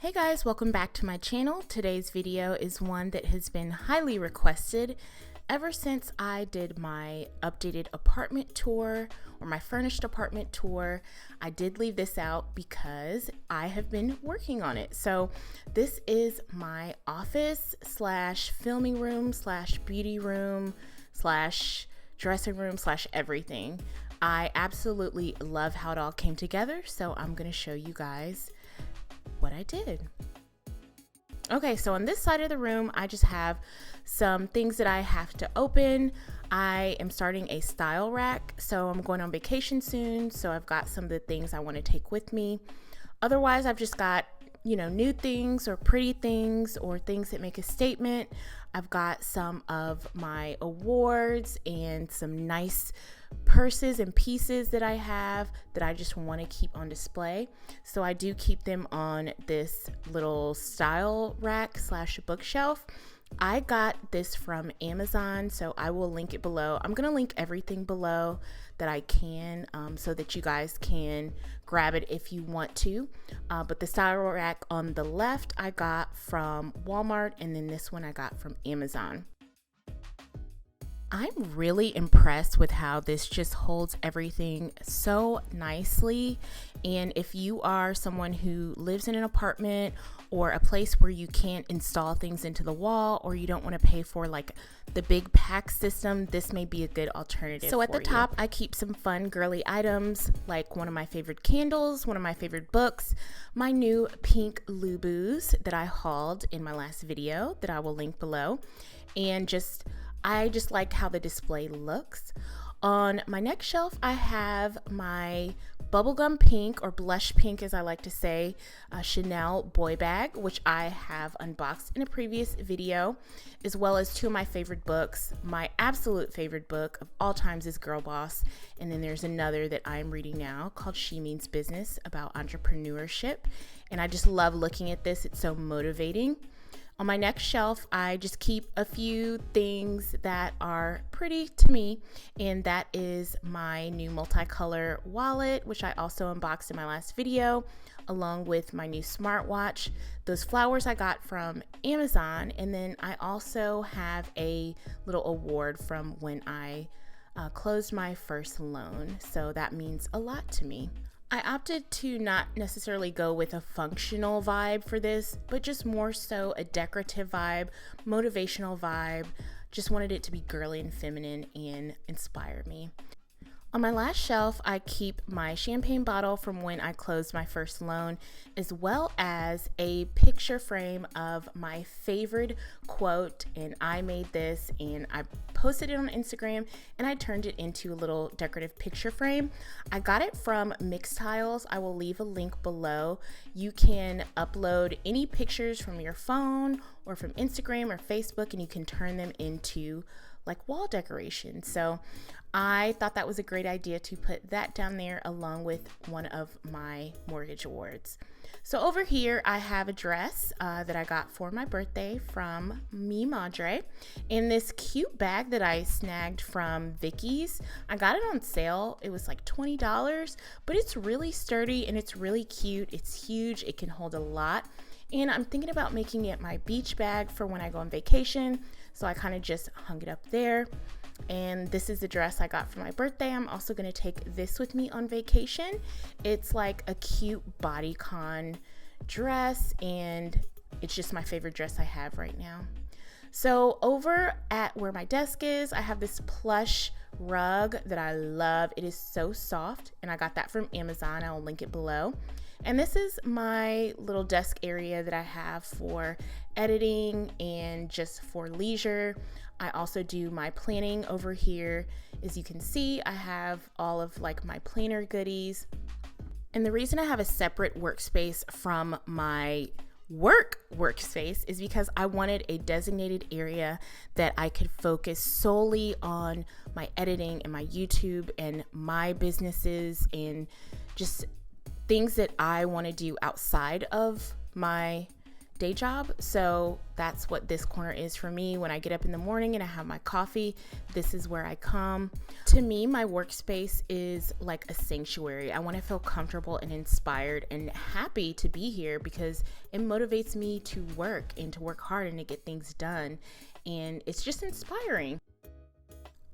Hey guys, welcome back to my channel. Today's video is one that has been highly requested ever since I did my updated apartment tour or my furnished apartment tour. I did leave this out because I have been working on it. So this is my office slash filming room slash beauty room slash dressing room slash everything. I absolutely love how it all came together, so I'm going to show you guys what I did. Okay, so on this side of the room, I just have some things that I have to open. I am starting a style rack, so I'm going on vacation soon, so I've got some of the things I want to take with me. Otherwise, I've just got, new things or pretty things or things that make a statement. I've got some of my awards and some nice purses and pieces that I have that I just want to keep on display. So I do keep them on this little style rack slash bookshelf. I got this from Amazon, so I will link it below. I'm going to link everything below that I can so that you guys can grab it if you want to. But the style rack on the left I got from Walmart, and then this one I got from Amazon. I'm really impressed with how this just holds everything so nicely. And if you are someone who lives in an apartment or a place where you can't install things into the wall, or you don't want to pay for like the big pack system, this may be a good alternative. So at the top, I keep some fun girly items like one of my favorite candles, one of my favorite books, my new pink Lubus that I hauled in my last video that I will link below, and I just like how the display looks. On my next shelf, I have my bubblegum pink, or blush pink as I like to say, Chanel boy bag, which I have unboxed in a previous video, as well as two of my favorite books. My absolute favorite book of all times is Girl Boss, and then there's another that I'm reading now called She Means Business, about entrepreneurship, and I just love looking at this. It's so motivating. On my next shelf, I just keep a few things that are pretty to me, and that is my new multicolor wallet, which I also unboxed in my last video, along with my new smartwatch. Those flowers I got from Amazon, and then I also have a little award from when I closed my first loan, so that means a lot to me. I opted to not necessarily go with a functional vibe for this, but just more so a decorative vibe, motivational vibe. Just wanted it to be girly and feminine and inspire me. On my last shelf, I keep my champagne bottle from when I closed my first loan, as well as a picture frame of my favorite quote, and I made this and I posted it on Instagram and I turned it into a little decorative picture frame. I got it from Mixtiles. I will leave a link below. You can upload any pictures from your phone or from Instagram or Facebook, and you can turn them into like wall decoration. So I thought that was a great idea to put that down there along with one of my mortgage awards. So over here I have a dress that I got for my birthday from Mi Madre, and this cute bag that I snagged from Vicky's. I got it on sale. It was like $20, but it's really sturdy and it's really cute. It's huge. It can hold a lot. And I'm thinking about making it my beach bag for when I go on vacation. So I kind of just hung it up there. And this is the dress I got for my birthday. I'm also going to take this with me on vacation. It's like a cute bodycon dress, and it's just my favorite dress I have right now. So over at where my desk is, I have this plush rug that I love. It is so soft, and I got that from Amazon. I'll link it below. And this is my little desk area that I have for editing and just for leisure. I also do my planning over here. As you can see, I have all of like my planner goodies. And the reason I have a separate workspace from my workspace is because I wanted a designated area that I could focus solely on my editing and my YouTube and my businesses and just things that I want to do outside of my day job. So that's what this corner is for me. When I get up in the morning and I have my coffee, this is where I come. To me, my workspace is like a sanctuary. I want to feel comfortable and inspired and happy to be here because it motivates me to work and to work hard and to get things done. And it's just inspiring.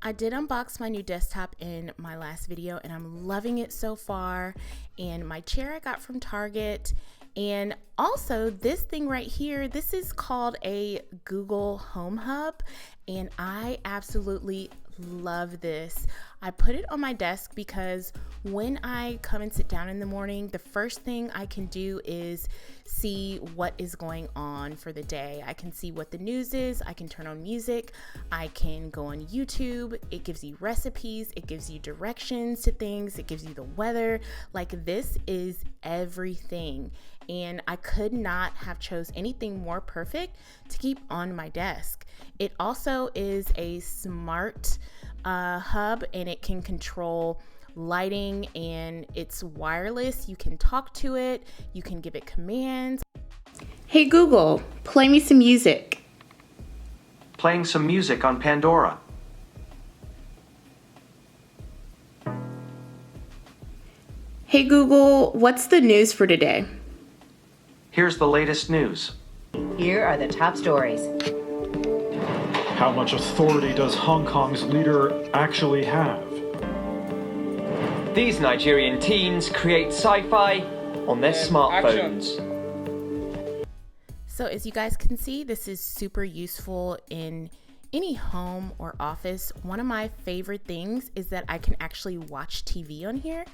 I did unbox my new desktop in my last video and I'm loving it so far. And my chair I got from Target. And also this thing right here, this is called a Google Home Hub. And I absolutely love this. I put it on my desk because when I come and sit down in the morning, the first thing I can do is see what is going on for the day. I can see what the news is. I can turn on music. I can go on YouTube. It gives you recipes. It gives you directions to things. It gives you the weather. Like, this is everything. And I could not have chose anything more perfect to keep on my desk. It also is a smart hub, and it can control lighting, and it's wireless. You can talk to it. You can give it commands. Hey Google, play me some music. Playing some music on Pandora. Hey Google, what's the news for today? Here's the latest news. Here are the top stories. How much authority does Hong Kong's leader actually have? These Nigerian teens create sci-fi on their smartphones. So as you guys can see, this is super useful in any home or office. One of my favorite things is that I can actually watch TV on here.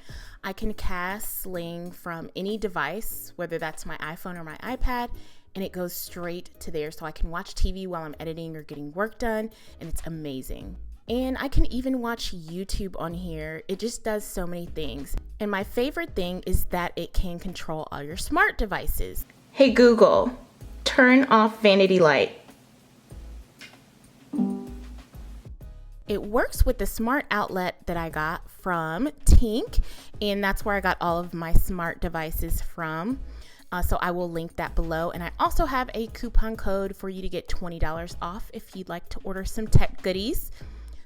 I can cast Sling from any device, whether that's my iPhone or my iPad, and it goes straight to there. So I can watch TV while I'm editing or getting work done, and it's amazing. And I can even watch YouTube on here. It just does so many things. And my favorite thing is that it can control all your smart devices. Hey Google, turn off vanity light. It works with the smart outlet that I got from Tink, and that's where I got all of my smart devices from. So I will link that below. And I also have a coupon code for you to get $20 off if you'd like to order some tech goodies.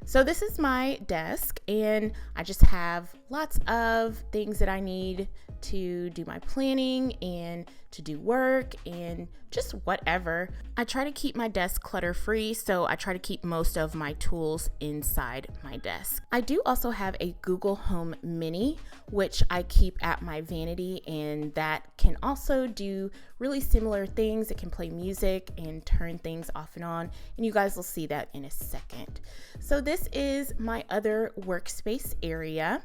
So this is my desk, and I just have lots of things that I need to do my planning and to do work and just whatever. I try to keep my desk clutter free, so I try to keep most of my tools inside my desk. I do also have a Google Home Mini, which I keep at my vanity, and that can also do really similar things. It can play music and turn things off and on, and you guys will see that in a second. So this is my other workspace area.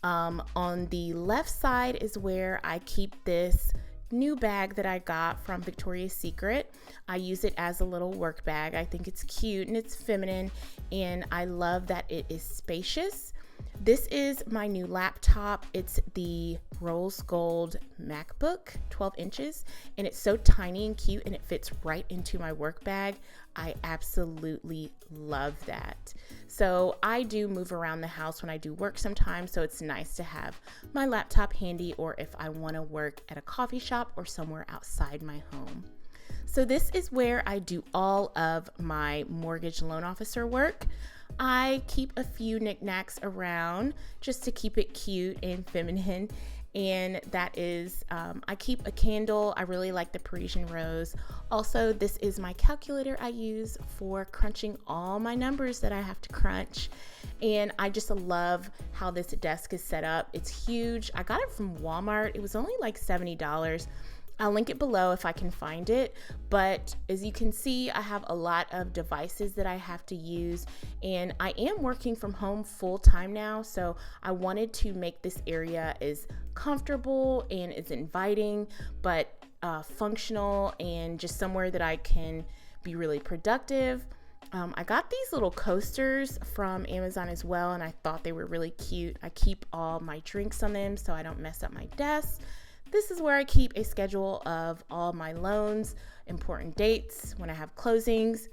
On the left side is where I keep this new bag that I got from Victoria's Secret. I use it as a little work bag. I think it's cute and it's feminine, and I love that it is spacious. This is my new laptop. It's the Rose Gold MacBook, 12 inches, and it's so tiny and cute, and it fits right into my work bag. I absolutely love that. So I do move around the house when I do work sometimes, so it's nice to have my laptop handy, or if I want to work at a coffee shop or somewhere outside my home. So this is where I do all of my mortgage loan officer work. I keep a few knickknacks around just to keep it cute and feminine. And that is, I keep a candle. I really like the Parisian rose. Also, this is my calculator I use for crunching all my numbers that I have to crunch. And I just love how this desk is set up. It's huge. I got it from Walmart. It was only like $70. I'll link it below if I can find it, but as you can see, I have a lot of devices that I have to use, and I am working from home full time now, so I wanted to make this area as comfortable and as inviting, but functional, and just somewhere that I can be really productive. I got these little coasters from Amazon as well, and I thought they were really cute. I keep all my drinks on them so I don't mess up my desk. This is where I keep a schedule of all my loans, important dates, when I have closings.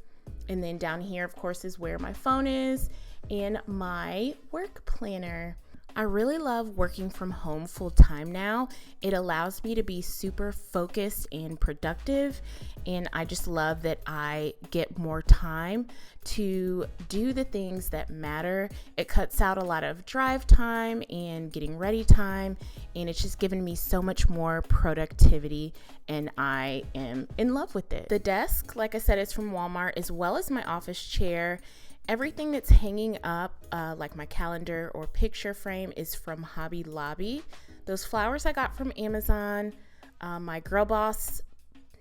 And then down here, of course, is where my phone is and my work planner. I really love working from home full time now. It allows me to be super focused and productive, and I just love that I get more time to do the things that matter. It cuts out a lot of drive time and getting ready time, and it's just given me so much more productivity, and I am in love with it. The desk, like I said, is from Walmart, as well as my office chair. Everything that's hanging up, like my calendar or picture frame, is from Hobby Lobby. Those flowers I got from Amazon. My Girl Boss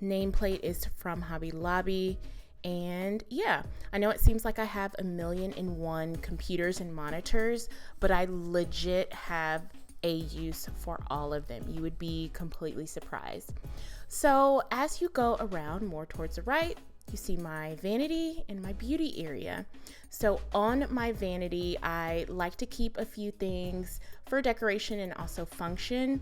nameplate is from Hobby Lobby. And yeah, I know it seems like I have 1,000,001 computers and monitors, but I legit have a use for all of them. You would be completely surprised. So as you go around more towards the right, you see my vanity and my beauty area. So on my vanity, I like to keep a few things for decoration and also function.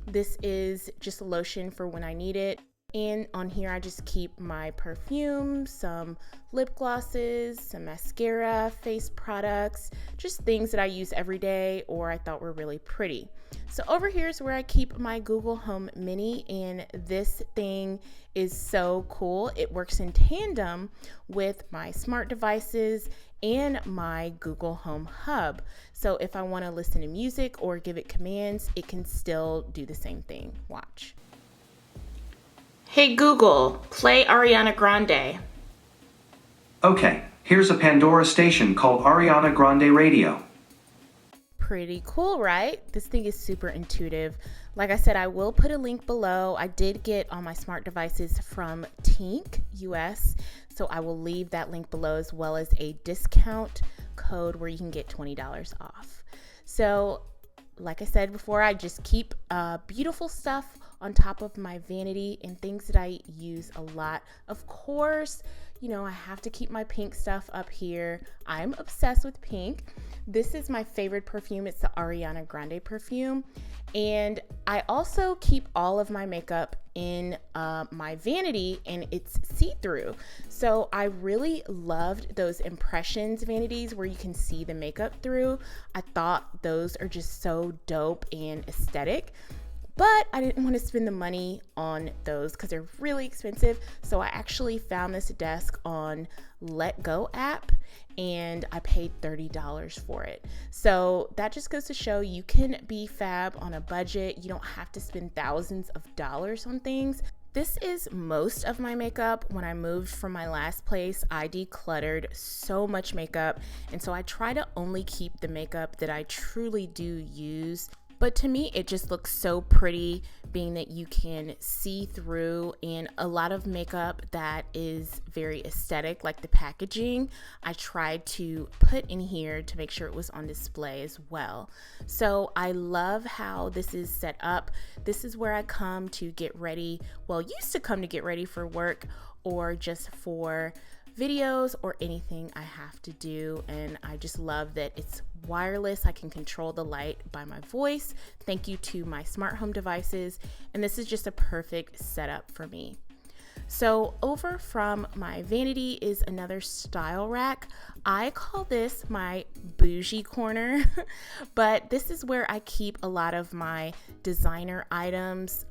This is just lotion for when I need it. And on here, I just keep my perfume, some lip glosses, some mascara, face products, just things that I use every day or I thought were really pretty. So over here is where I keep my Google Home Mini, and this thing is so cool. It works in tandem with my smart devices and my Google Home Hub. So if I want to listen to music or give it commands, it can still do the same thing. Watch. Hey Google, play Ariana Grande. Okay, here's a Pandora station called Ariana Grande Radio. Pretty cool, right? This thing is super intuitive. Like I said, I will put a link below. I did get all my smart devices from Tink US, so I will leave that link below, as well as a discount code where you can get $20 off. So like I said before, I just keep beautiful stuff on top of my vanity and things that I use a lot. Of course, you know, I have to keep my pink stuff up here. I'm obsessed with pink. This is my favorite perfume. It's the Ariana Grande perfume. And I also keep all of my makeup in my vanity, and it's see-through. So I really loved those impressions vanities where you can see the makeup through. I thought those are just so dope and aesthetic. But I didn't want to spend the money on those because they're really expensive. So I actually found this desk on Let Go app, and I paid $30 for it. So that just goes to show you can be fab on a budget. You don't have to spend thousands of dollars on things. This is most of my makeup. When I moved from my last place, I decluttered so much makeup. And so I try to only keep the makeup that I truly do use. But to me, it just looks so pretty, being that you can see through, and a lot of makeup that is very aesthetic, like the packaging, I tried to put in here to make sure it was on display as well. So I love how this is set up. This is where I come to get ready. Well, used to come to get ready for work or just for videos or anything I have to do, and I just love that it's wireless. I can control the light by my voice. Thank you to my smart home devices, and this is just a perfect setup for me. So over from my vanity is another style rack. I call this my bougie corner, but this is where I keep a lot of my designer items.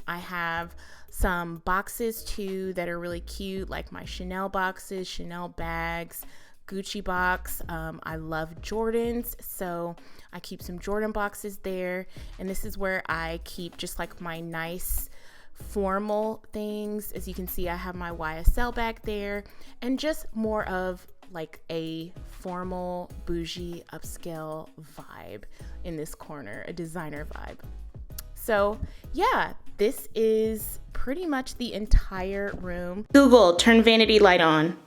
I have some boxes too that are really cute, like my Chanel boxes, Chanel bags, Gucci box. I love Jordans, so I keep some Jordan boxes there. And this is where I keep just like my nice formal things. As you can see, I have my YSL bag there, and just more of like a formal, bougie, upscale vibe in this corner, a designer vibe. So yeah, this is pretty much the entire room. Google, turn vanity light on.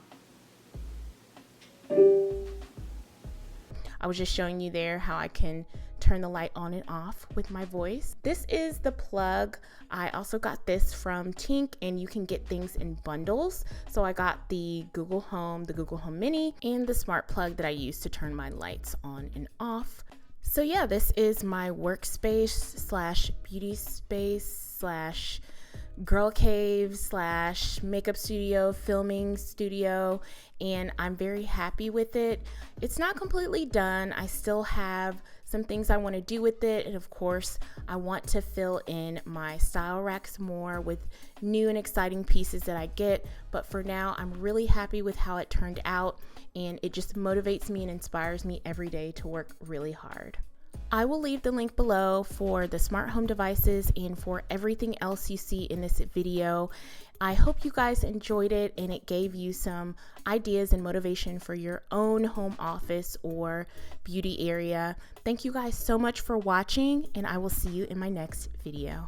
I was just showing you there how I can turn the light on and off with my voice. This is the plug. I also got this from Tink, and you can get things in bundles. So I got the Google Home Mini, and the smart plug that I use to turn my lights on and off. So yeah, this is my workspace slash beauty space slash girl cave slash makeup studio, filming studio, and I'm very happy with it. It's not completely done. I still have some things I want to do with it. And of course, I want to fill in my style racks more with new and exciting pieces that I get. But for now, I'm really happy with how it turned out, and it just motivates me and inspires me every day to work really hard. I will leave the link below for the smart home devices and for everything else you see in this video. I hope you guys enjoyed it and it gave you some ideas and motivation for your own home office or beauty area. Thank you guys so much for watching, and I will see you in my next video.